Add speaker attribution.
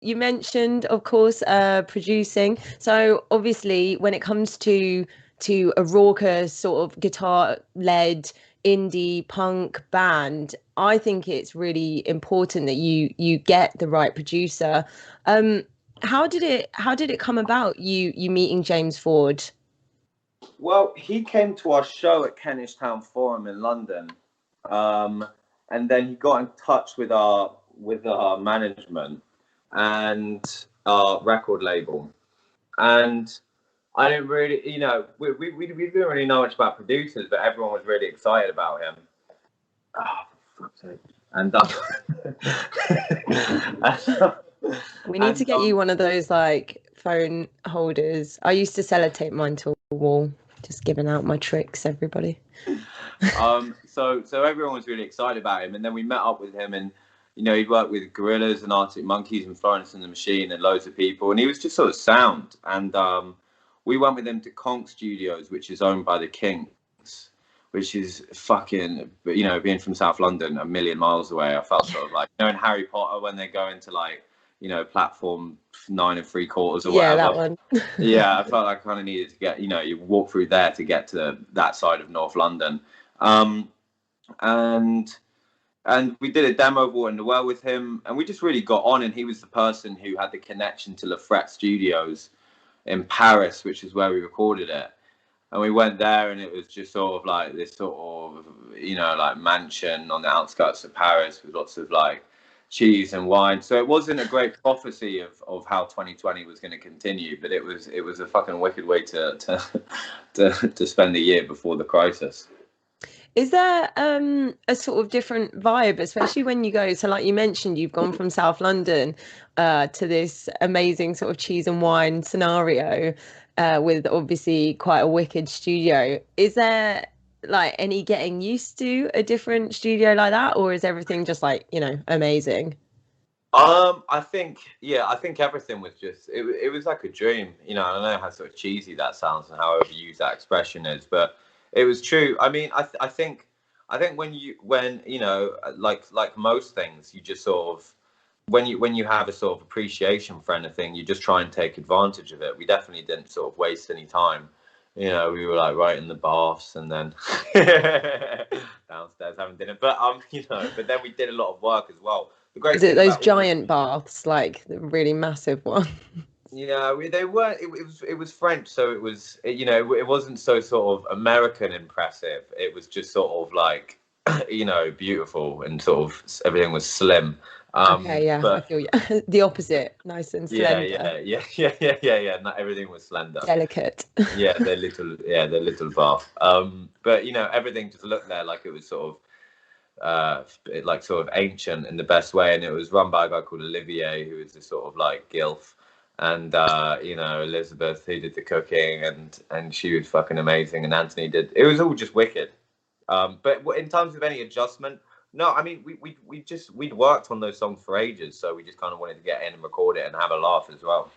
Speaker 1: you mentioned, of course, producing. So obviously, when it comes to a raucous sort of guitar-led indie punk band, I think it's really important that you get the right producer. Um, how did it come about, you meeting James Ford?
Speaker 2: Well, he came to our show at Kentish Town Forum in London, um, and then he got in touch with our management and our record label. And I didn't really, we didn't really know much about producers, but everyone was really excited about him. Oh, for fuck's sake. And
Speaker 1: We need to
Speaker 2: and
Speaker 1: get you one of those like phone holders. I used to sellotape mine to a wall, just giving out my tricks, everybody.
Speaker 2: so everyone was really excited about him, and then we met up with him, and he'd worked with Gorillaz and Arctic Monkeys and Florence and the Machine and loads of people, and he was just sort of sound. And we went with him to Konk Studios, which is owned by the Kinks, which is fucking, being from South London, a million miles away. I felt sort of like, in Harry Potter when they go into like, platform 9 3/4 or
Speaker 1: Yeah,
Speaker 2: whatever.
Speaker 1: that one.
Speaker 2: Yeah, I felt like I kind of needed to get, you walk through there to get to that side of North London. And we did a demo of Water in the Well with him, and we just really got on. And he was the person who had the connection to Lafrette Studios in Paris, which is where we recorded it. And we went there, and it was just sort of like this sort of, like mansion on the outskirts of Paris with lots of like cheese and wine. So it wasn't a great prophecy of how 2020 was going to continue, but it was a fucking wicked way to spend the year before the crisis.
Speaker 1: Is there a sort of different vibe, especially when you go, so like you mentioned, you've gone from South London to this amazing sort of cheese and wine scenario with obviously quite a wicked studio. Is there like any getting used to a different studio like that, or is everything just like, amazing?
Speaker 2: I think everything was just it was like a dream. I don't know how sort of cheesy that sounds and how overused that expression is, but it was true. I mean, I think when like most things, you just sort of when you have a sort of appreciation for anything, you just try and take advantage of it. We definitely didn't sort of waste any time. We were like right in the baths and then downstairs having dinner. But then we did a lot of work as well. The great
Speaker 1: Is it
Speaker 2: thing
Speaker 1: those
Speaker 2: about all
Speaker 1: giant baths, like the really massive one?
Speaker 2: yeah, they were. It was French, so it wasn't so sort of American impressive. It was just sort of like beautiful and sort of everything was slim.
Speaker 1: Okay, yeah, I
Speaker 2: But
Speaker 1: feel yeah. The opposite, nice and
Speaker 2: yeah,
Speaker 1: slender,
Speaker 2: yeah. Not everything was slender.
Speaker 1: delicate.
Speaker 2: Yeah, they're little bath. But everything just looked there like it was sort of like sort of ancient in the best way, and it was run by a guy called Olivier, who is a sort of like gilf, and Elizabeth, who did the cooking, and she was fucking amazing, and Anthony did. It was all just wicked. But in terms of any adjustment, no, I mean we'd worked on those songs for ages, so we just kind of wanted to get in and record it and have a laugh as well.